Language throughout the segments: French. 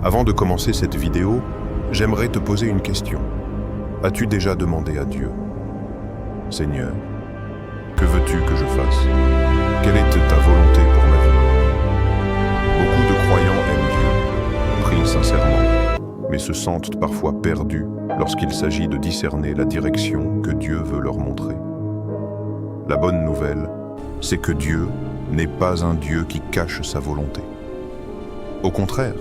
Avant de commencer cette vidéo, j'aimerais te poser une question. As-tu déjà demandé à Dieu: Seigneur, que veux-tu que je fasse? Quelle est ta volonté pour ma vie? Beaucoup de croyants aiment Dieu, prient sincèrement, mais se sentent parfois perdus lorsqu'il s'agit de discerner la direction que Dieu veut leur montrer. La bonne nouvelle, c'est que Dieu n'est pas un Dieu qui cache sa volonté. Au contraire,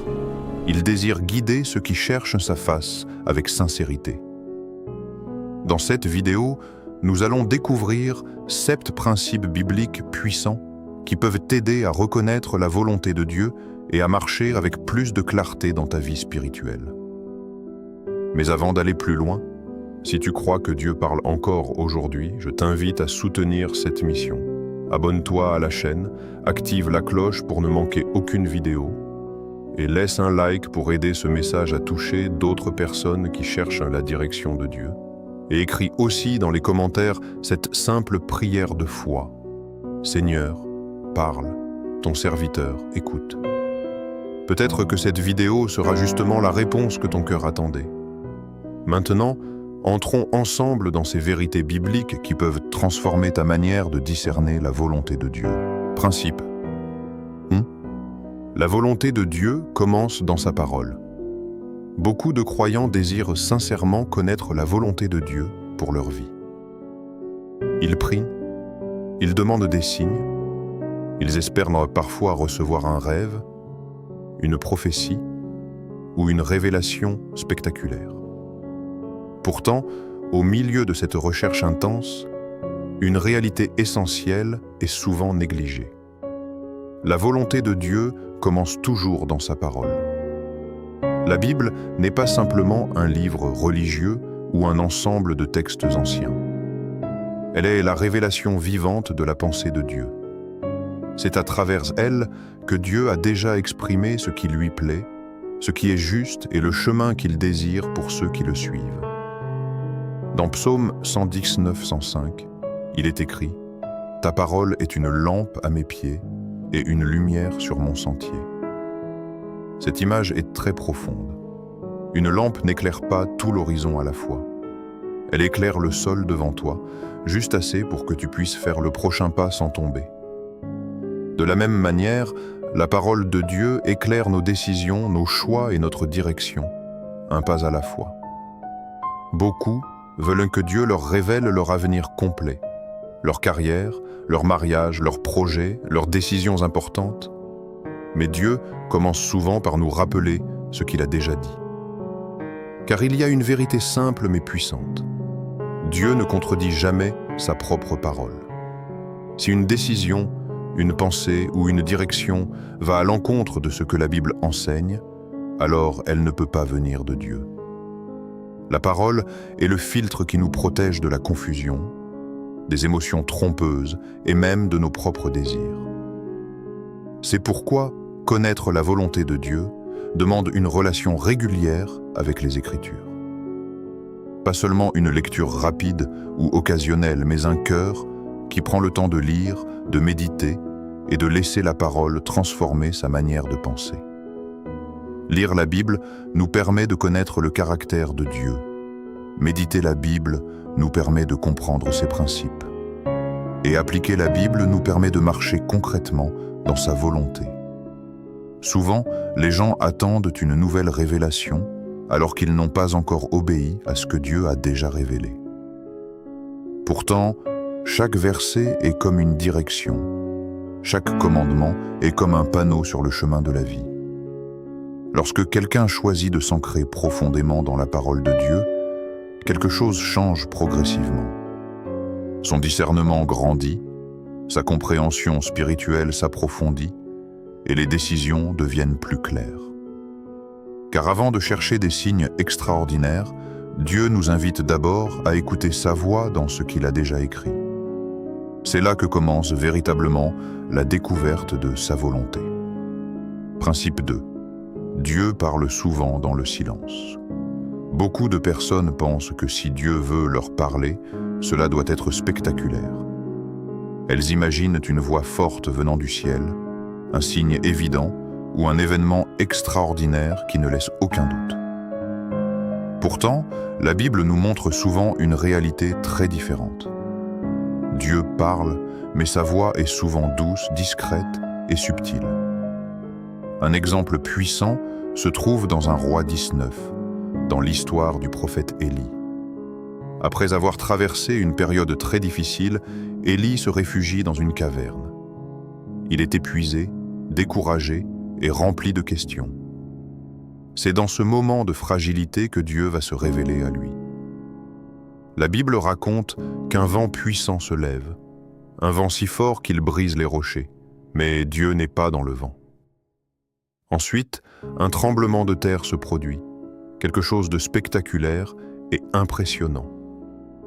il désire guider ceux qui cherchent sa face avec sincérité. Dans cette vidéo, nous allons découvrir 7 principes bibliques puissants qui peuvent t'aider à reconnaître la volonté de Dieu et à marcher avec plus de clarté dans ta vie spirituelle. Mais avant d'aller plus loin, si tu crois que Dieu parle encore aujourd'hui, je t'invite à soutenir cette mission. Abonne-toi à la chaîne, active la cloche pour ne manquer aucune vidéo et laisse un like pour aider ce message à toucher d'autres personnes qui cherchent la direction de Dieu. Et écris aussi dans les commentaires cette simple prière de foi. Seigneur, parle, ton serviteur écoute. Peut-être que cette vidéo sera justement la réponse que ton cœur attendait. Maintenant, entrons ensemble dans ces vérités bibliques qui peuvent transformer ta manière de discerner la volonté de Dieu. Principe 1. La volonté de Dieu commence dans sa parole. Beaucoup de croyants désirent sincèrement connaître la volonté de Dieu pour leur vie. Ils prient, ils demandent des signes, ils espèrent parfois recevoir un rêve, une prophétie ou une révélation spectaculaire. Pourtant, au milieu de cette recherche intense, une réalité essentielle est souvent négligée. La volonté de Dieu commence toujours dans sa parole. La Bible n'est pas simplement un livre religieux ou un ensemble de textes anciens. Elle est la révélation vivante de la pensée de Dieu. C'est à travers elle que Dieu a déjà exprimé ce qui lui plaît, ce qui est juste et le chemin qu'il désire pour ceux qui le suivent. Dans Psaume 119-105, il est écrit « Ta parole est une lampe à mes pieds et une lumière sur mon sentier. » Cette image est très profonde. Une lampe n'éclaire pas tout l'horizon à la fois. Elle éclaire le sol devant toi, juste assez pour que tu puisses faire le prochain pas sans tomber. De la même manière, la parole de Dieu éclaire nos décisions, nos choix et notre direction, un pas à la fois. Beaucoup veulent que Dieu leur révèle leur avenir complet, leur carrière, leur mariage, leurs projets, leurs décisions importantes. Mais Dieu commence souvent par nous rappeler ce qu'il a déjà dit. Car il y a une vérité simple mais puissante. Dieu ne contredit jamais sa propre parole. Si une décision, une pensée ou une direction va à l'encontre de ce que la Bible enseigne, alors elle ne peut pas venir de Dieu. La parole est le filtre qui nous protège de la confusion, des émotions trompeuses et même de nos propres désirs. C'est pourquoi connaître la volonté de Dieu demande une relation régulière avec les Écritures. Pas seulement une lecture rapide ou occasionnelle, mais un cœur qui prend le temps de lire, de méditer et de laisser la parole transformer sa manière de penser. Lire la Bible nous permet de connaître le caractère de Dieu. Méditer la Bible nous permet de comprendre ses principes. Et appliquer la Bible nous permet de marcher concrètement dans sa volonté. Souvent, les gens attendent une nouvelle révélation alors qu'ils n'ont pas encore obéi à ce que Dieu a déjà révélé. Pourtant, chaque verset est comme une direction. Chaque commandement est comme un panneau sur le chemin de la vie. Lorsque quelqu'un choisit de s'ancrer profondément dans la parole de Dieu, quelque chose change progressivement. Son discernement grandit, sa compréhension spirituelle s'approfondit et les décisions deviennent plus claires. Car avant de chercher des signes extraordinaires, Dieu nous invite d'abord à écouter sa voix dans ce qu'il a déjà écrit. C'est là que commence véritablement la découverte de sa volonté. Principe 2. Dieu parle souvent dans le silence. Beaucoup de personnes pensent que si Dieu veut leur parler, cela doit être spectaculaire. Elles imaginent une voix forte venant du ciel, un signe évident ou un événement extraordinaire qui ne laisse aucun doute. Pourtant, la Bible nous montre souvent une réalité très différente. Dieu parle, mais sa voix est souvent douce, discrète et subtile. Un exemple puissant se trouve dans un roi 19, dans l'histoire du prophète Élie. Après avoir traversé une période très difficile, Élie se réfugie dans une caverne. Il est épuisé, découragé et rempli de questions. C'est dans ce moment de fragilité que Dieu va se révéler à lui. La Bible raconte qu'un vent puissant se lève, un vent si fort qu'il brise les rochers, mais Dieu n'est pas dans le vent. Ensuite, un tremblement de terre se produit, quelque chose de spectaculaire et impressionnant.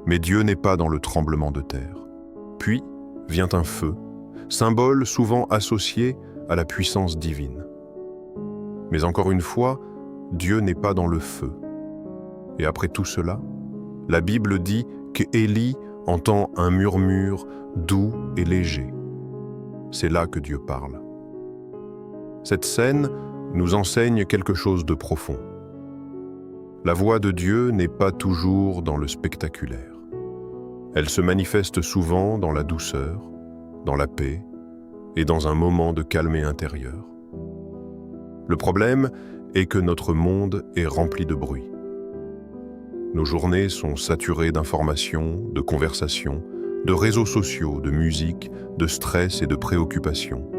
Mais Dieu n'est pas dans le tremblement de terre. Puis vient un feu, symbole souvent associé à la puissance divine. Mais encore une fois, Dieu n'est pas dans le feu. Et après tout cela, la Bible dit qu'Élie entend un murmure doux et léger. C'est là que Dieu parle. Cette scène nous enseigne quelque chose de profond. La voix de Dieu n'est pas toujours dans le spectaculaire. Elle se manifeste souvent dans la douceur, dans la paix et dans un moment de calme intérieur. Le problème est que notre monde est rempli de bruit. Nos journées sont saturées d'informations, de conversations, de réseaux sociaux, de musique, de stress et de préoccupations.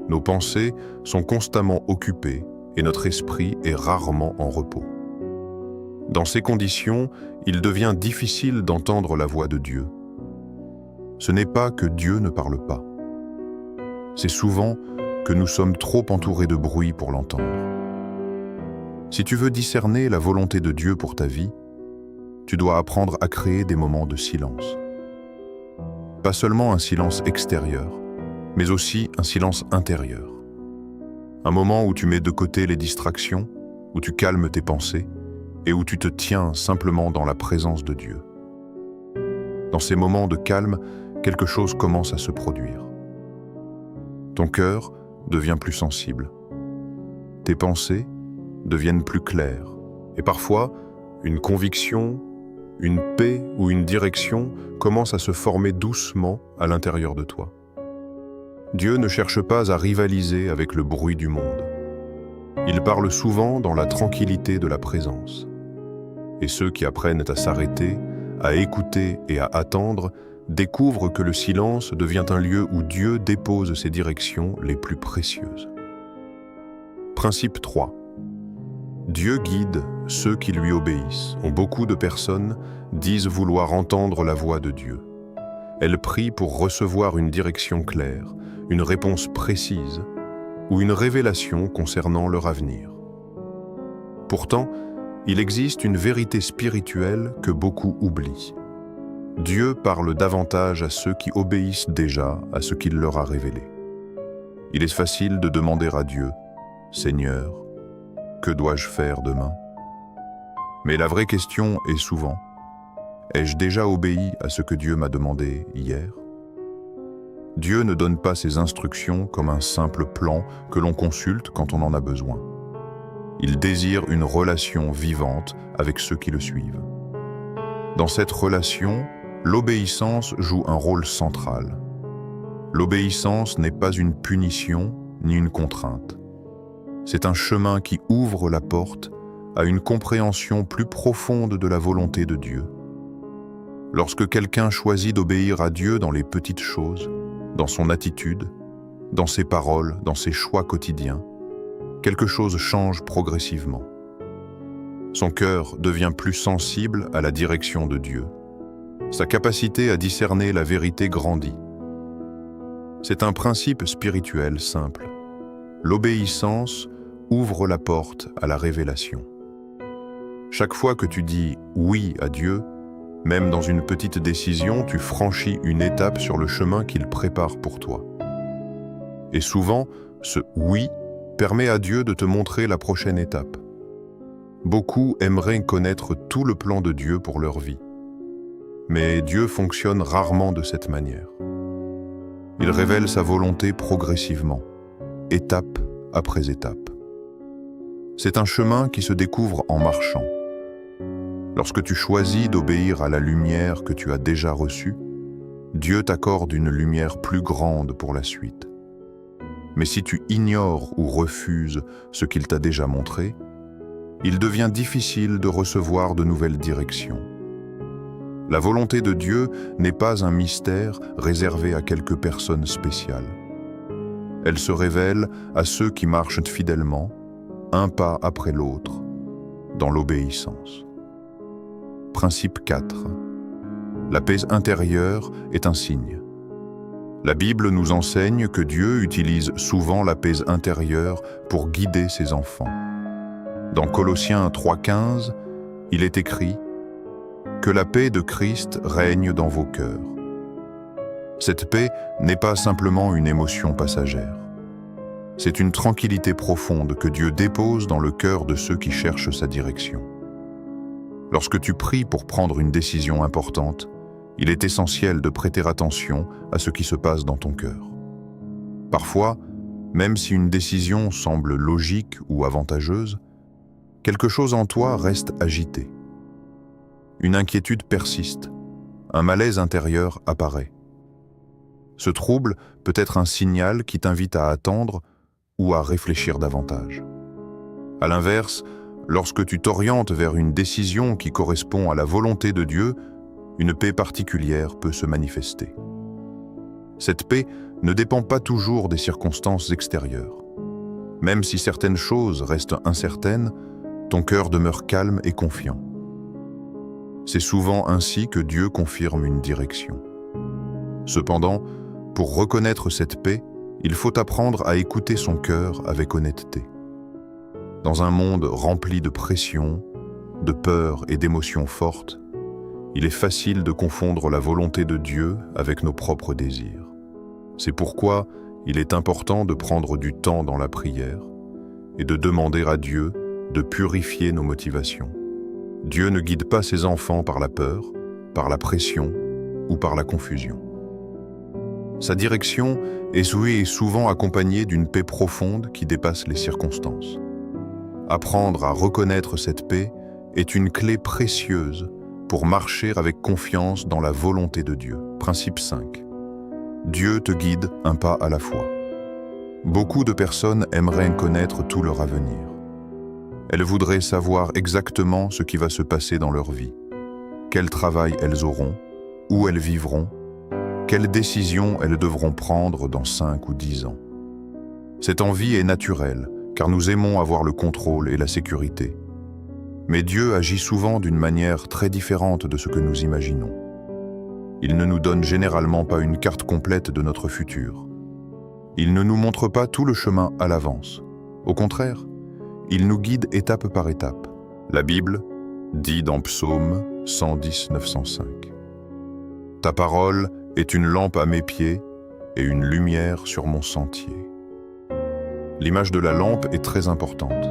Nos pensées sont constamment occupées et notre esprit est rarement en repos. Dans ces conditions, il devient difficile d'entendre la voix de Dieu. Ce n'est pas que Dieu ne parle pas. C'est souvent que nous sommes trop entourés de bruit pour l'entendre. Si tu veux discerner la volonté de Dieu pour ta vie, tu dois apprendre à créer des moments de silence. Pas seulement un silence extérieur, mais aussi un silence intérieur. Un moment où tu mets de côté les distractions, où tu calmes tes pensées et où tu te tiens simplement dans la présence de Dieu. Dans ces moments de calme, quelque chose commence à se produire. Ton cœur devient plus sensible. Tes pensées deviennent plus claires. Et parfois, une conviction, une paix ou une direction commence à se former doucement à l'intérieur de toi. Dieu ne cherche pas à rivaliser avec le bruit du monde. Il parle souvent dans la tranquillité de la présence. Et ceux qui apprennent à s'arrêter, à écouter et à attendre, découvrent que le silence devient un lieu où Dieu dépose ses directions les plus précieuses. Principe 3. Dieu guide ceux qui lui obéissent. Beaucoup de personnes disent vouloir entendre la voix de Dieu. Elles prient pour recevoir une direction claire, une réponse précise ou une révélation concernant leur avenir. Pourtant, il existe une vérité spirituelle que beaucoup oublient. Dieu parle davantage à ceux qui obéissent déjà à ce qu'il leur a révélé. Il est facile de demander à Dieu, « Seigneur, que dois-je faire demain ?» Mais la vraie question est souvent, « Ai-je déjà obéi à ce que Dieu m'a demandé hier ?» Dieu ne donne pas ses instructions comme un simple plan que l'on consulte quand on en a besoin. Il désire une relation vivante avec ceux qui le suivent. Dans cette relation, l'obéissance joue un rôle central. L'obéissance n'est pas une punition ni une contrainte. C'est un chemin qui ouvre la porte à une compréhension plus profonde de la volonté de Dieu. Lorsque quelqu'un choisit d'obéir à Dieu dans les petites choses, dans son attitude, dans ses paroles, dans ses choix quotidiens, quelque chose change progressivement. Son cœur devient plus sensible à la direction de Dieu. Sa capacité à discerner la vérité grandit. C'est un principe spirituel simple. L'obéissance ouvre la porte à la révélation. Chaque fois que tu dis « oui » à Dieu, même dans une petite décision, tu franchis une étape sur le chemin qu'il prépare pour toi. Et souvent, ce « oui » permet à Dieu de te montrer la prochaine étape. Beaucoup aimeraient connaître tout le plan de Dieu pour leur vie. Mais Dieu fonctionne rarement de cette manière. Il révèle sa volonté progressivement, étape après étape. C'est un chemin qui se découvre en marchant. Lorsque tu choisis d'obéir à la lumière que tu as déjà reçue, Dieu t'accorde une lumière plus grande pour la suite. Mais si tu ignores ou refuses ce qu'il t'a déjà montré, il devient difficile de recevoir de nouvelles directions. La volonté de Dieu n'est pas un mystère réservé à quelques personnes spéciales. Elle se révèle à ceux qui marchent fidèlement, un pas après l'autre, dans l'obéissance. Principe 4. La paix intérieure est un signe. La Bible nous enseigne que Dieu utilise souvent la paix intérieure pour guider ses enfants. Dans Colossiens 3,15, il est écrit « Que la paix de Christ règne dans vos cœurs ». Cette paix n'est pas simplement une émotion passagère. C'est une tranquillité profonde que Dieu dépose dans le cœur de ceux qui cherchent sa direction. Lorsque tu pries pour prendre une décision importante, il est essentiel de prêter attention à ce qui se passe dans ton cœur. Parfois, même si une décision semble logique ou avantageuse, quelque chose en toi reste agité. Une inquiétude persiste, un malaise intérieur apparaît. Ce trouble peut être un signal qui t'invite à attendre ou à réfléchir davantage. À l'inverse, lorsque tu t'orientes vers une décision qui correspond à la volonté de Dieu, une paix particulière peut se manifester. Cette paix ne dépend pas toujours des circonstances extérieures. Même si certaines choses restent incertaines, ton cœur demeure calme et confiant. C'est souvent ainsi que Dieu confirme une direction. Cependant, pour reconnaître cette paix, il faut apprendre à écouter son cœur avec honnêteté. Dans un monde rempli de pression, de peur et d'émotions fortes, il est facile de confondre la volonté de Dieu avec nos propres désirs. C'est pourquoi il est important de prendre du temps dans la prière et de demander à Dieu de purifier nos motivations. Dieu ne guide pas ses enfants par la peur, par la pression ou par la confusion. Sa direction est souvent accompagnée d'une paix profonde qui dépasse les circonstances. Apprendre à reconnaître cette paix est une clé précieuse pour marcher avec confiance dans la volonté de Dieu. Principe 5. Dieu te guide un pas à la fois. Beaucoup de personnes aimeraient connaître tout leur avenir. Elles voudraient savoir exactement ce qui va se passer dans leur vie, quel travail elles auront, où elles vivront, quelles décisions elles devront prendre dans 5 ou 10 ans. Cette envie est naturelle, car nous aimons avoir le contrôle et la sécurité. Mais Dieu agit souvent d'une manière très différente de ce que nous imaginons. Il ne nous donne généralement pas une carte complète de notre futur. Il ne nous montre pas tout le chemin à l'avance. Au contraire, il nous guide étape par étape. La Bible dit dans Psaume 110, 905. « Ta parole est une lampe à mes pieds et une lumière sur mon sentier. » L'image de la lampe est très importante.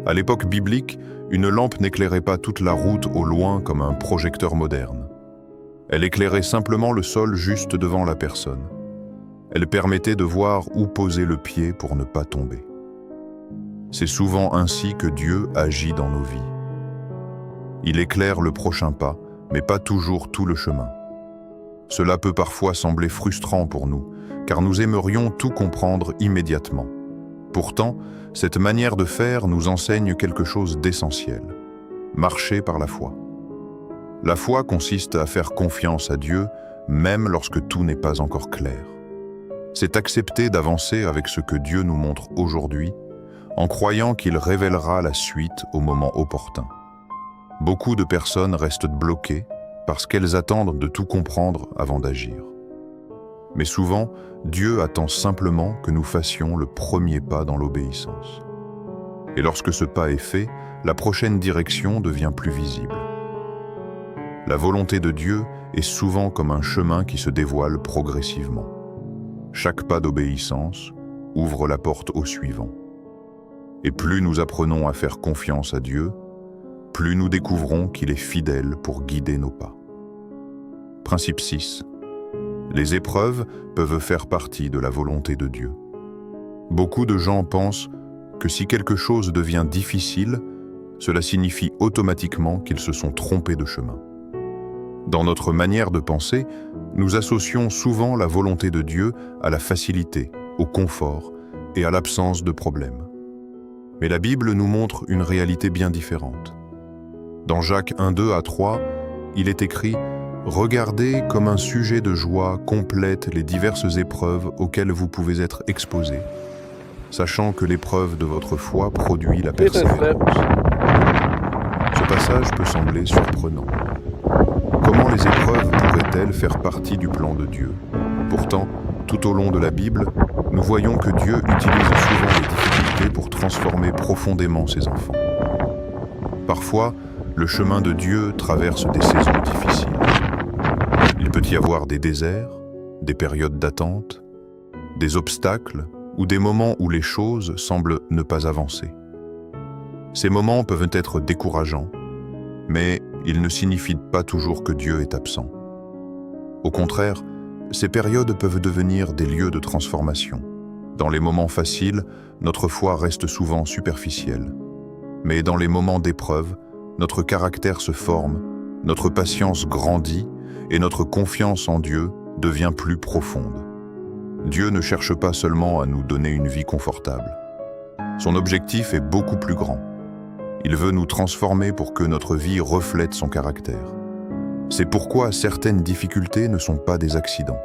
À l'époque biblique, une lampe n'éclairait pas toute la route au loin comme un projecteur moderne. Elle éclairait simplement le sol juste devant la personne. Elle permettait de voir où poser le pied pour ne pas tomber. C'est souvent ainsi que Dieu agit dans nos vies. Il éclaire le prochain pas, mais pas toujours tout le chemin. Cela peut parfois sembler frustrant pour nous, car nous aimerions tout comprendre immédiatement. Pourtant, cette manière de faire nous enseigne quelque chose d'essentiel. Marcher par la foi. La foi consiste à faire confiance à Dieu, même lorsque tout n'est pas encore clair. C'est accepter d'avancer avec ce que Dieu nous montre aujourd'hui, en croyant qu'il révélera la suite au moment opportun. Beaucoup de personnes restent bloquées parce qu'elles attendent de tout comprendre avant d'agir. Mais souvent, Dieu attend simplement que nous fassions le premier pas dans l'obéissance. Et lorsque ce pas est fait, la prochaine direction devient plus visible. La volonté de Dieu est souvent comme un chemin qui se dévoile progressivement. Chaque pas d'obéissance ouvre la porte au suivant. Et plus nous apprenons à faire confiance à Dieu, plus nous découvrons qu'il est fidèle pour guider nos pas. Principe 6. Les épreuves peuvent faire partie de la volonté de Dieu. Beaucoup de gens pensent que si quelque chose devient difficile, cela signifie automatiquement qu'ils se sont trompés de chemin. Dans notre manière de penser, nous associons souvent la volonté de Dieu à la facilité, au confort et à l'absence de problèmes. Mais la Bible nous montre une réalité bien différente. Dans Jacques 1:2 à 3, il est écrit « Regardez comme un sujet de joie complète les diverses épreuves auxquelles vous pouvez être exposés, sachant que l'épreuve de votre foi produit la persévérance. » Ce passage peut sembler surprenant. Comment les épreuves pourraient-elles faire partie du plan de Dieu? Pourtant, tout au long de la Bible, nous voyons que Dieu utilise souvent les difficultés pour transformer profondément ses enfants. Parfois, le chemin de Dieu traverse des saisons difficiles. Il peut y avoir des déserts, des périodes d'attente, des obstacles ou des moments où les choses semblent ne pas avancer. Ces moments peuvent être décourageants, mais ils ne signifient pas toujours que Dieu est absent. Au contraire, ces périodes peuvent devenir des lieux de transformation. Dans les moments faciles, notre foi reste souvent superficielle. Mais dans les moments d'épreuve, notre caractère se forme, notre patience grandit et notre confiance en Dieu devient plus profonde. Dieu ne cherche pas seulement à nous donner une vie confortable. Son objectif est beaucoup plus grand. Il veut nous transformer pour que notre vie reflète son caractère. C'est pourquoi certaines difficultés ne sont pas des accidents.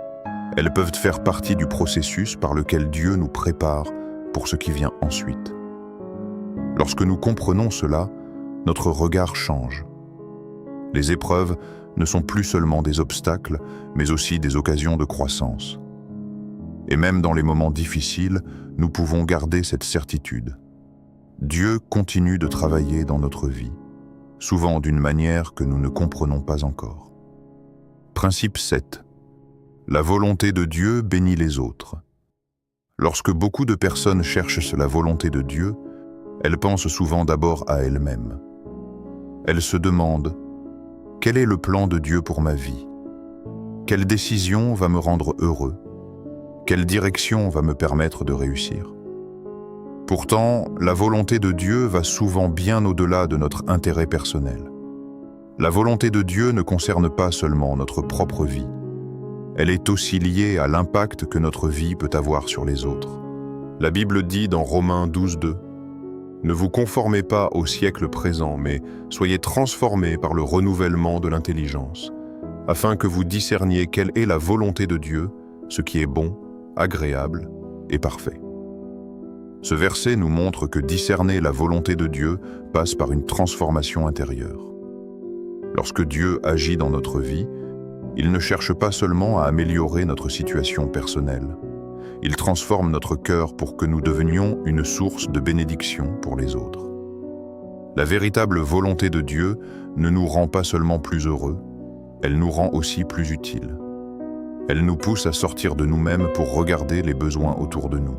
Elles peuvent faire partie du processus par lequel Dieu nous prépare pour ce qui vient ensuite. Lorsque nous comprenons cela, notre regard change. Les épreuves ne sont plus seulement des obstacles, mais aussi des occasions de croissance. Et même dans les moments difficiles, nous pouvons garder cette certitude. Dieu continue de travailler dans notre vie, souvent d'une manière que nous ne comprenons pas encore. Principe 7. La volonté de Dieu bénit les autres. Lorsque beaucoup de personnes cherchent la volonté de Dieu, elles pensent souvent d'abord à elles-mêmes. Elles se demandent « Quel est le plan de Dieu pour ma vie? Quelle décision va me rendre heureux? Quelle direction va me permettre de réussir ?» Pourtant, la volonté de Dieu va souvent bien au-delà de notre intérêt personnel. La volonté de Dieu ne concerne pas seulement notre propre vie. Elle est aussi liée à l'impact que notre vie peut avoir sur les autres. La Bible dit dans Romains 12:2 « Ne vous conformez pas au siècle présent, mais soyez transformés par le renouvellement de l'intelligence, afin que vous discerniez quelle est la volonté de Dieu, ce qui est bon, agréable et parfait. » Ce verset nous montre que discerner la volonté de Dieu passe par une transformation intérieure. Lorsque Dieu agit dans notre vie, il ne cherche pas seulement à améliorer notre situation personnelle. Il transforme notre cœur pour que nous devenions une source de bénédiction pour les autres. La véritable volonté de Dieu ne nous rend pas seulement plus heureux, elle nous rend aussi plus utiles. Elle nous pousse à sortir de nous-mêmes pour regarder les besoins autour de nous.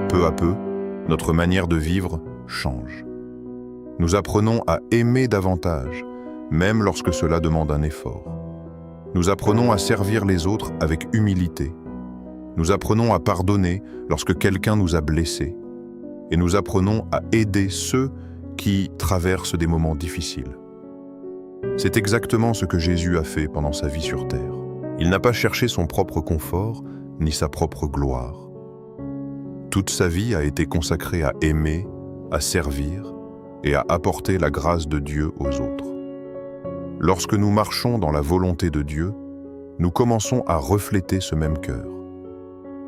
Peu à peu, notre manière de vivre change. Nous apprenons à aimer davantage, même lorsque cela demande un effort. Nous apprenons à servir les autres avec humilité. Nous apprenons à pardonner lorsque quelqu'un nous a blessés. Et nous apprenons à aider ceux qui traversent des moments difficiles. C'est exactement ce que Jésus a fait pendant sa vie sur terre. Il n'a pas cherché son propre confort, ni sa propre gloire. Toute sa vie a été consacrée à aimer, à servir et à apporter la grâce de Dieu aux autres. Lorsque nous marchons dans la volonté de Dieu, nous commençons à refléter ce même cœur.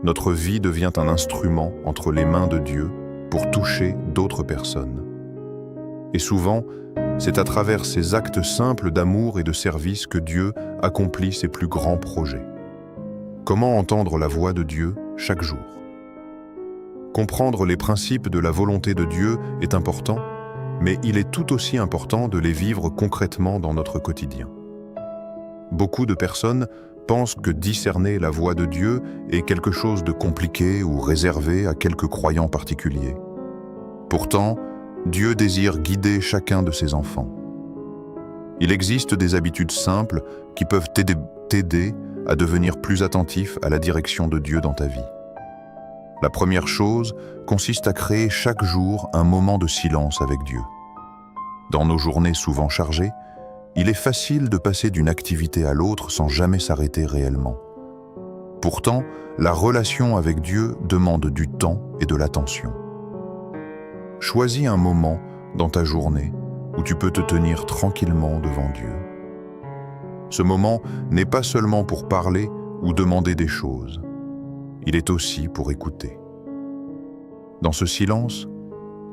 Notre vie devient un instrument entre les mains de Dieu pour toucher d'autres personnes. Et souvent, c'est à travers ces actes simples d'amour et de service que Dieu accomplit ses plus grands projets. Comment entendre la voix de Dieu chaque jour? Comprendre les principes de la volonté de Dieu est important, mais il est tout aussi important de les vivre concrètement dans notre quotidien. Beaucoup de personnes pensent que discerner la voix de Dieu est quelque chose de compliqué ou réservé à quelques croyants particuliers. Pourtant, Dieu désire guider chacun de ses enfants. Il existe des habitudes simples qui peuvent t'aider à devenir plus attentif à la direction de Dieu dans ta vie. La première chose consiste à créer chaque jour un moment de silence avec Dieu. Dans nos journées souvent chargées, il est facile de passer d'une activité à l'autre sans jamais s'arrêter réellement. Pourtant, la relation avec Dieu demande du temps et de l'attention. Choisis un moment dans ta journée où tu peux te tenir tranquillement devant Dieu. Ce moment n'est pas seulement pour parler ou demander des choses, il est aussi pour écouter. Dans ce silence,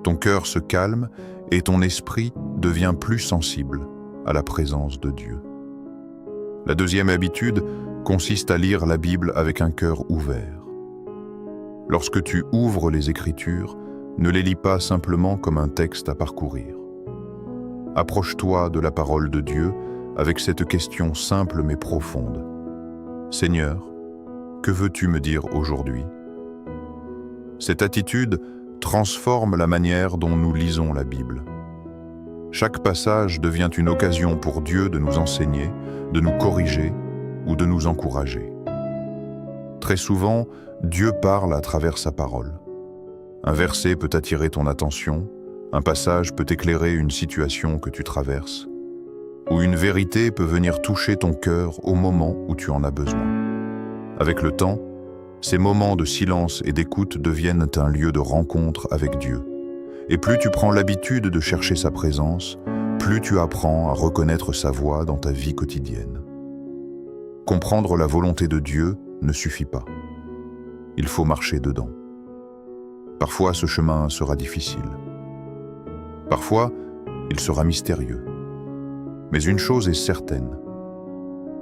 ton cœur se calme et ton esprit devient plus sensible à la présence de Dieu. La deuxième habitude consiste à lire la Bible avec un cœur ouvert. Lorsque tu ouvres les Écritures, ne les lis pas simplement comme un texte à parcourir. Approche-toi de la parole de Dieu avec cette question simple mais profonde. Seigneur, que veux-tu me dire aujourd'hui? Cette attitude transforme la manière dont nous lisons la Bible. Chaque passage devient une occasion pour Dieu de nous enseigner, de nous corriger ou de nous encourager. Très souvent, Dieu parle à travers sa parole. Un verset peut attirer ton attention, un passage peut éclairer une situation que tu traverses, ou une vérité peut venir toucher ton cœur au moment où tu en as besoin. Avec le temps, ces moments de silence et d'écoute deviennent un lieu de rencontre avec Dieu. Et plus tu prends l'habitude de chercher sa présence, plus tu apprends à reconnaître sa voix dans ta vie quotidienne. Comprendre la volonté de Dieu ne suffit pas. Il faut marcher dedans. Parfois, ce chemin sera difficile. Parfois, il sera mystérieux. Mais une chose est certaine,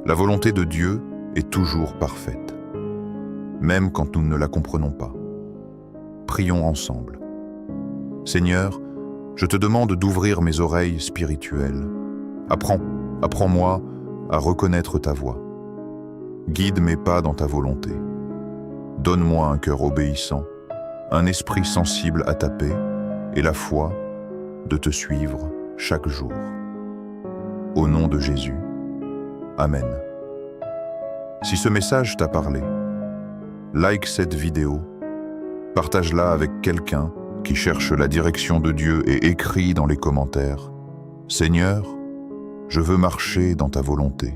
la volonté de Dieu est toujours parfaite, même quand nous ne la comprenons pas. Prions ensemble. Seigneur, je te demande d'ouvrir mes oreilles spirituelles. Apprends-moi à reconnaître ta voix. Guide mes pas dans ta volonté. Donne-moi un cœur obéissant, un esprit sensible à ta paix et la foi de te suivre chaque jour. Au nom de Jésus. Amen. Si ce message t'a parlé, like cette vidéo, partage-la avec quelqu'un qui cherche la direction de Dieu et écrit dans les commentaires « Seigneur, je veux marcher dans ta volonté ».